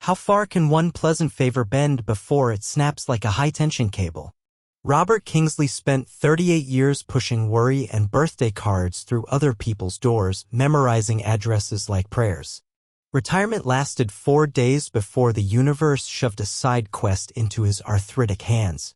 How far can one pleasant favor bend before it snaps like a high-tension cable? Robert Kingsley spent 38 years pushing worry and birthday cards through other people's doors, memorizing addresses like prayers. Retirement lasted 4 days before the universe shoved a side quest into his arthritic hands.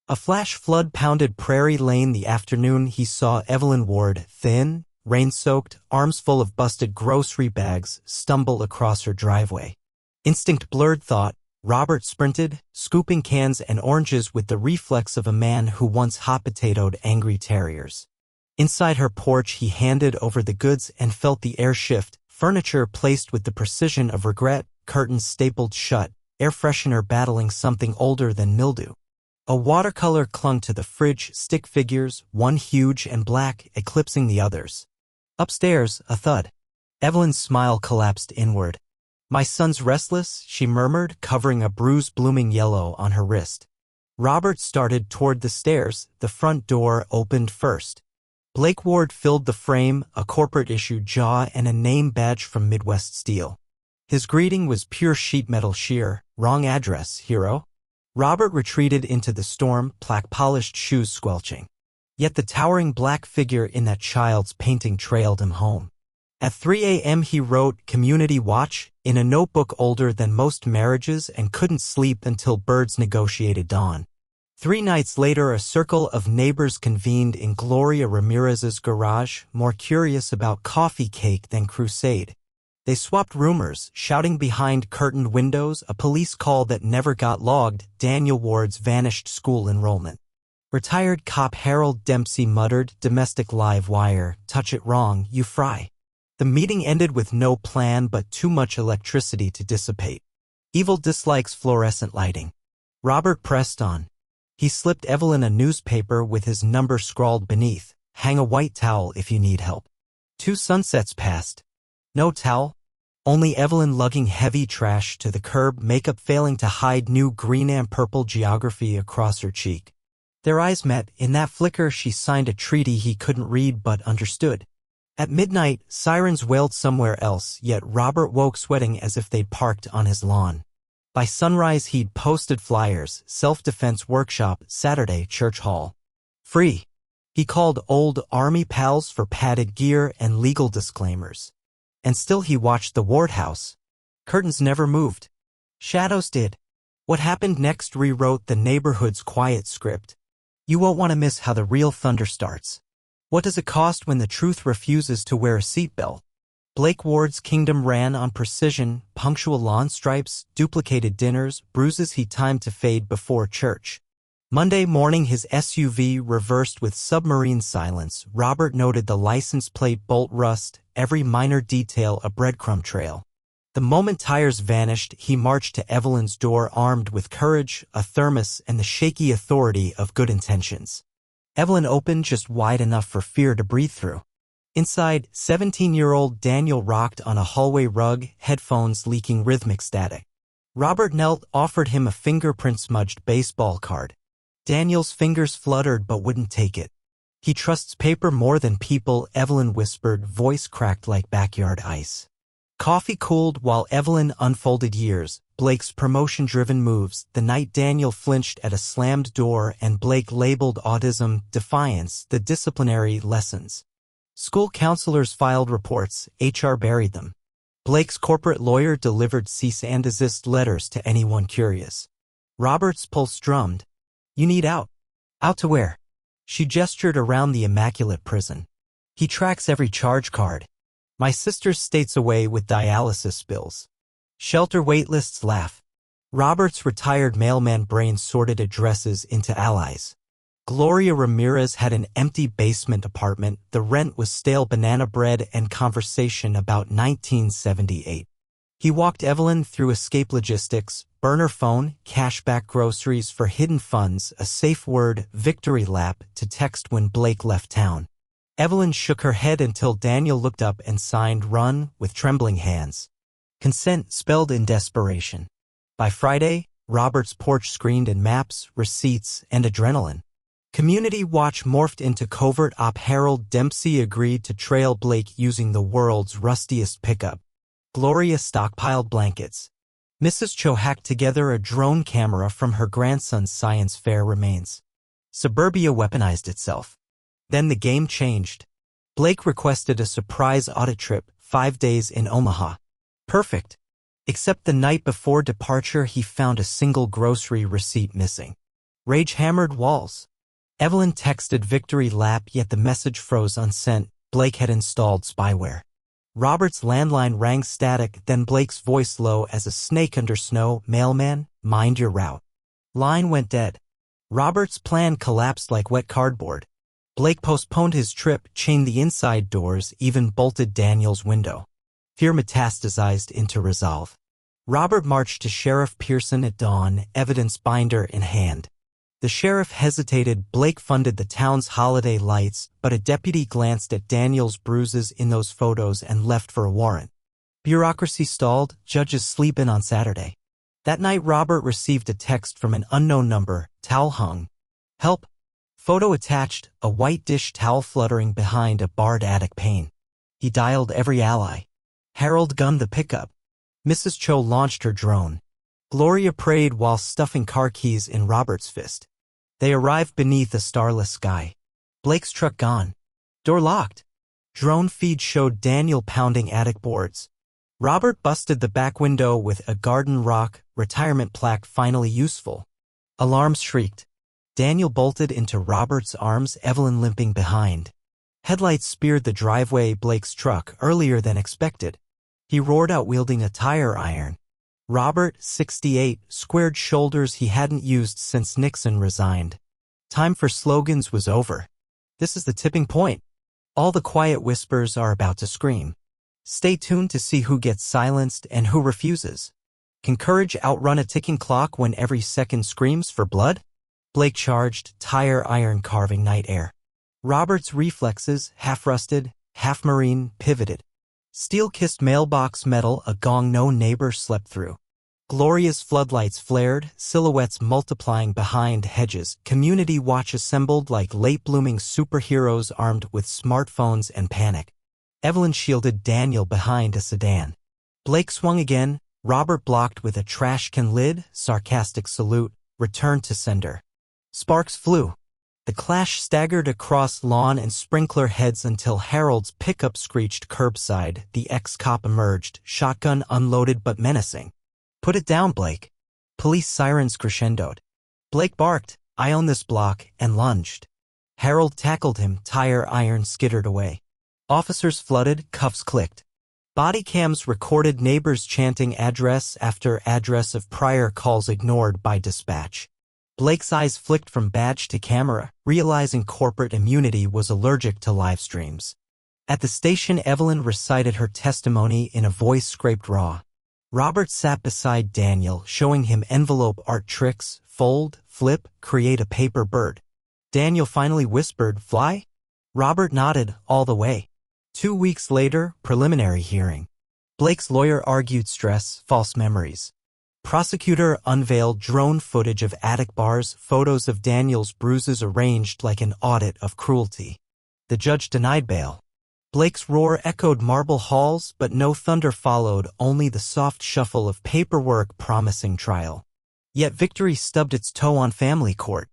A flash flood pounded Prairie Lane the afternoon he saw Evelyn Ward, thin, rain-soaked, arms full of busted grocery bags, stumble across her driveway. Instinct blurred thought. Robert sprinted, scooping cans and oranges with the reflex of a man who once hot-potatoed angry terriers. Inside her porch he handed over the goods and felt the air shift, furniture placed with the precision of regret, curtains stapled shut, air freshener battling something older than mildew. A watercolor clung to the fridge, stick figures, one huge and black, eclipsing the others. Upstairs, a thud. Evelyn's smile collapsed inward. "My son's restless," she murmured, covering a bruise blooming yellow on her wrist. Robert started toward the stairs. The front door opened first. Blake Ward filled the frame, a corporate-issue jaw and a name badge from Midwest Steel. His greeting was pure sheet metal sheer. "Wrong address, hero." Robert retreated into the storm, plaque-polished shoes squelching. Yet the towering black figure in that child's painting trailed him home. At 3 a.m. he wrote "Community Watch" in a notebook older than most marriages and couldn't sleep until birds negotiated dawn. 3 nights later, a circle of neighbors convened in Gloria Ramirez's garage, more curious about coffee cake than crusade. They swapped rumors, shouting behind curtained windows, a police call that never got logged, Daniel Ward's vanished school enrollment. Retired cop Harold Dempsey muttered, "Domestic live wire, touch it wrong, you fry." The meeting ended with no plan but too much electricity to dissipate. Evil dislikes fluorescent lighting. Robert pressed on. He slipped Evelyn a newspaper with his number scrawled beneath. "Hang a white towel if you need help." 2 sunsets passed. No towel. Only Evelyn lugging heavy trash to the curb, makeup failing to hide new green and purple geography across her cheek. Their eyes met. In that flicker she signed a treaty he couldn't read but understood. At midnight, sirens wailed somewhere else, yet Robert woke sweating as if they'd parked on his lawn. By sunrise he'd posted flyers, self-defense workshop, Saturday, church hall. Free. He called old army pals for padded gear and legal disclaimers. And still he watched the Ward house. Curtains never moved. Shadows did. What happened next rewrote the neighborhood's quiet script. You won't want to miss how the real thunder starts. What does it cost when the truth refuses to wear a seatbelt? Blake Ward's kingdom ran on precision, punctual lawn stripes, duplicated dinners, bruises he timed to fade before church. Monday morning his SUV reversed with submarine silence. Robert noted the license plate bolt rust, every minor detail a breadcrumb trail. The moment tires vanished, he marched to Evelyn's door armed with courage, a thermos, and the shaky authority of good intentions. Evelyn opened just wide enough for fear to breathe through. Inside, 17-year-old Daniel rocked on a hallway rug, headphones leaking rhythmic static. Robert knelt, offered him a fingerprint-smudged baseball card. Daniel's fingers fluttered but wouldn't take it. "He trusts paper more than people," Evelyn whispered, voice cracked like backyard ice. Coffee cooled while Evelyn unfolded years, Blake's promotion-driven moves, the night Daniel flinched at a slammed door and Blake labeled autism, defiance, the disciplinary lessons. School counselors filed reports, HR buried them. Blake's corporate lawyer delivered cease and desist letters to anyone curious. Robert's pulse drummed. "You need out." "Out to where?" She gestured around the immaculate prison. "He tracks every charge card. My sister's states away with dialysis bills. Shelter waitlists laugh." Robert's retired mailman brain sorted addresses into allies. Gloria Ramirez had an empty basement apartment. The rent was stale banana bread and conversation about 1978. He walked Evelyn through escape logistics, burner phone, cashback groceries for hidden funds, a safe word, victory lap, to text when Blake left town. Evelyn shook her head until Daniel looked up and signed "Run" with trembling hands. Consent spelled in desperation. By Friday, Robert's porch screened in maps, receipts, and adrenaline. Community Watch morphed into covert op. Harold Dempsey agreed to trail Blake using the world's rustiest pickup. Gloria stockpiled blankets. Mrs. Cho hacked together a drone camera from her grandson's science fair remains. Suburbia weaponized itself. Then the game changed. Blake requested a surprise audit trip, 5 days in Omaha. Perfect. Except the night before departure he found a single grocery receipt missing. Rage hammered walls. Evelyn texted victory lap, yet the message froze unsent. Blake had installed spyware. Robert's landline rang static, then Blake's voice low as a snake under snow. Mailman, mind your route. Line went dead. Robert's plan collapsed like wet cardboard. Blake postponed his trip, chained the inside doors, even bolted Daniel's window. Fear metastasized into resolve. Robert marched to Sheriff Pearson at dawn, evidence binder in hand. The sheriff hesitated. Blake funded the town's holiday lights, but a deputy glanced at Daniel's bruises in those photos and left for a warrant. Bureaucracy stalled, judges sleeping on Saturday. That night Robert received a text from an unknown number, towel hung. Help. Photo attached, a white dish towel fluttering behind a barred attic pane. He dialed every ally. Harold gunned the pickup. Mrs. Cho launched her drone. Gloria prayed while stuffing car keys in Robert's fist. They arrived beneath a starless sky. Blake's truck gone. Door locked. Drone feed showed Daniel pounding attic boards. Robert busted the back window with a garden rock, retirement plaque finally useful. Alarms shrieked. Daniel bolted into Robert's arms, Evelyn limping behind. Headlights speared the driveway. Blake's truck earlier than expected. He roared out wielding a tire iron. Robert, 68, squared shoulders he hadn't used since Nixon resigned. Time for slogans was over. This is the tipping point. All the quiet whispers are about to scream. Stay tuned to see who gets silenced and who refuses. Can courage outrun a ticking clock when every second screams for blood? Blake charged, tire iron carving night air. Robert's reflexes, half-rusted, half-marine, pivoted. Steel-kissed mailbox metal, a gong no neighbor slept through. Gloria's floodlights flared, silhouettes multiplying behind hedges. Community watch assembled like late-blooming superheroes armed with smartphones and panic. Evelyn shielded Daniel behind a sedan. Blake swung again, Robert blocked with a trash can lid, sarcastic salute, returned to sender. Sparks flew. The clash staggered across lawn and sprinkler heads until Harold's pickup screeched curbside. The ex-cop emerged, shotgun unloaded but menacing. Put it down, Blake. Police sirens crescendoed. Blake barked, I own this block, and lunged. Harold tackled him, tire iron skittered away. Officers flooded, cuffs clicked. Body cams recorded neighbors chanting address after address of prior calls ignored by dispatch. Blake's eyes flicked from badge to camera, realizing corporate immunity was allergic to live streams. At the station, Evelyn recited her testimony in a voice scraped raw. Robert sat beside Daniel, showing him envelope art tricks, fold, flip, create a paper bird. Daniel finally whispered, fly? Robert nodded, all the way. 2 weeks later, preliminary hearing. Blake's lawyer argued stress, false memories. Prosecutor unveiled drone footage of attic bars, photos of Daniel's bruises arranged like an audit of cruelty. The judge denied bail. Blake's roar echoed marble halls, but no thunder followed, only the soft shuffle of paperwork promising trial. Yet victory stubbed its toe on family court.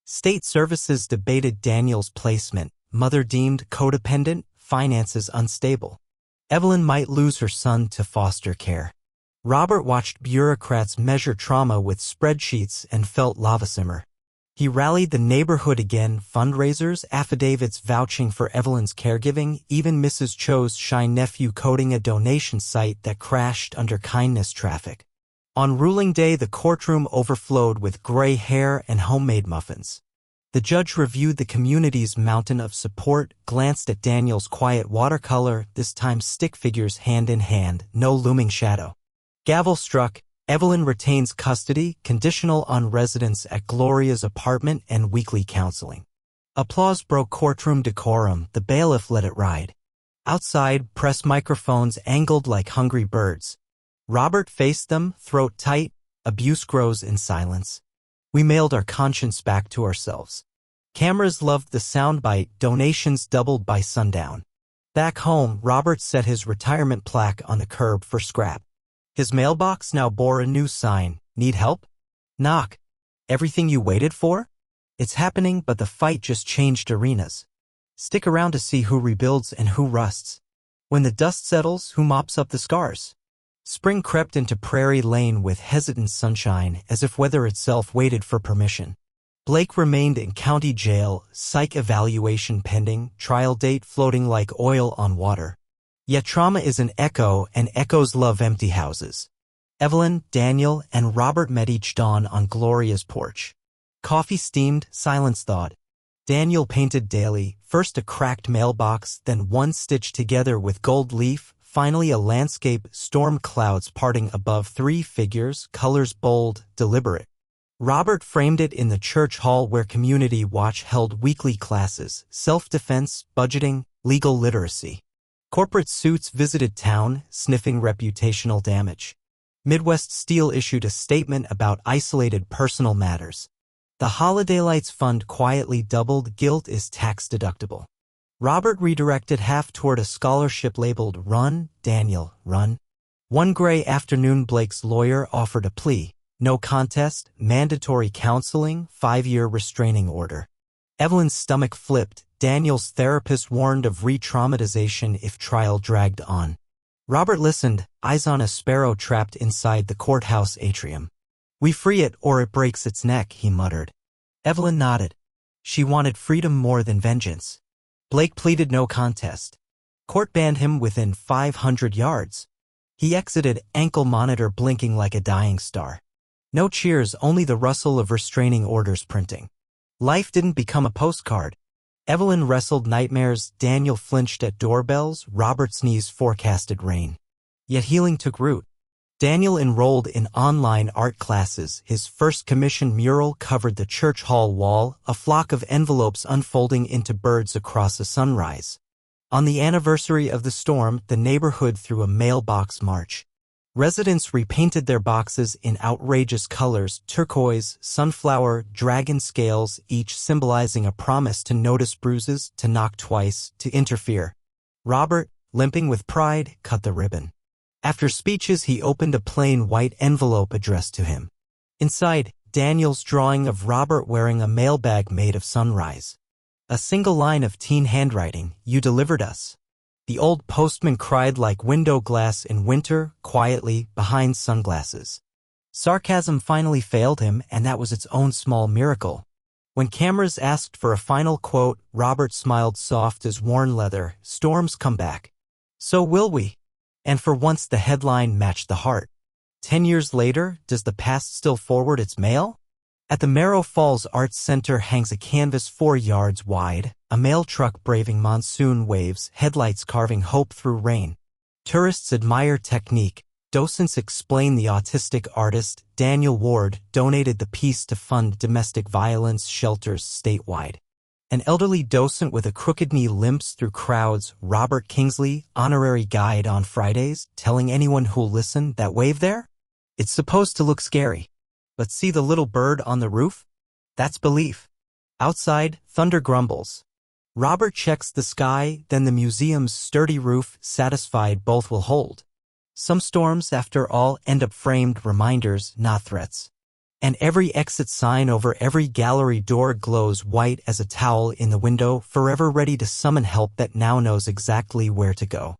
State services debated Daniel's placement, mother deemed codependent, finances unstable. Evelyn might lose her son to foster care. Robert watched bureaucrats measure trauma with spreadsheets and felt lava simmer. He rallied the neighborhood again, fundraisers, affidavits vouching for Evelyn's caregiving, even Mrs. Cho's shy nephew coding a donation site that crashed under kindness traffic. On ruling day, the courtroom overflowed with gray hair and homemade muffins. The judge reviewed the community's mountain of support, glanced at Daniel's quiet watercolor, this time stick figures hand in hand, no looming shadow. Gavel struck, Evelyn retains custody, conditional on residence at Gloria's apartment and weekly counseling. Applause broke courtroom decorum, the bailiff let it ride. Outside, press microphones angled like hungry birds. Robert faced them, throat tight, abuse grows in silence. We mailed our conscience back to ourselves. Cameras loved the soundbite, donations doubled by sundown. Back home, Robert set his retirement plaque on the curb for scrap. His mailbox now bore a new sign. Need help? Knock. Everything you waited for? It's happening, but the fight just changed arenas. Stick around to see who rebuilds and who rusts. When the dust settles, who mops up the scars? Spring crept into Prairie Lane with hesitant sunshine, as if weather itself waited for permission. Blake remained in county jail, psych evaluation pending, trial date floating like oil on water. Yet trauma is an echo, and echoes love empty houses. Evelyn, Daniel, and Robert met each dawn on Gloria's porch. Coffee steamed, silence thawed. Daniel painted daily, first a cracked mailbox, then one stitched together with gold leaf, finally a landscape, storm clouds parting above 3 figures, colors bold, deliberate. Robert framed it in the church hall where Community Watch held weekly classes, self-defense, budgeting, legal literacy. Corporate suits visited town, sniffing reputational damage. Midwest Steel issued a statement about isolated personal matters. The Holiday Lights Fund quietly doubled. Guilt is tax deductible. Robert redirected half toward a scholarship labeled Run, Daniel, Run. One gray afternoon, Blake's lawyer offered a plea. No contest, mandatory counseling, 5-year restraining order. Evelyn's stomach flipped. Daniel's therapist warned of re-traumatization if trial dragged on. Robert listened, eyes on a sparrow trapped inside the courthouse atrium. We free it or it breaks its neck, he muttered. Evelyn nodded. She wanted freedom more than vengeance. Blake pleaded no contest. Court banned him within 500 yards. He exited, ankle monitor blinking like a dying star. No cheers, only the rustle of restraining orders printing. Life didn't become a postcard. Evelyn wrestled nightmares, Daniel flinched at doorbells, Robert's knees forecasted rain. Yet healing took root. Daniel enrolled in online art classes. His first commissioned mural covered the church hall wall, a flock of envelopes unfolding into birds across a sunrise. On the anniversary of the storm, the neighborhood threw a mailbox march. Residents repainted their boxes in outrageous colors, turquoise, sunflower, dragon scales, each symbolizing a promise to notice bruises, to knock twice, to interfere. Robert, limping with pride, cut the ribbon. After speeches, he opened a plain white envelope addressed to him. Inside, Daniel's drawing of Robert wearing a mailbag made of sunrise. A single line of teen handwriting, "You delivered us." The old postman cried like window glass in winter, quietly, behind sunglasses. Sarcasm finally failed him, and that was its own small miracle. When cameras asked for a final quote, Robert smiled soft as worn leather. Storms come back. So will we. And for once the headline matched the heart. 10 years later, does the past still forward its mail? At the Merrow Falls Arts Center hangs a canvas 4 yards wide, a mail truck braving monsoon waves, headlights carving hope through rain. Tourists admire technique. Docents explain the autistic artist. Daniel Ward donated the piece to fund domestic violence shelters statewide. An elderly docent with a crooked knee limps through crowds. Robert Kingsley, honorary guide on Fridays, telling anyone who'll listen that wave there? It's supposed to look scary. But see the little bird on the roof? That's belief. Outside, thunder grumbles. Robert checks the sky, then the museum's sturdy roof, satisfied both will hold. Some storms, after all, end up framed reminders, not threats. And every exit sign over every gallery door glows white as a towel in the window, forever ready to summon help that now knows exactly where to go.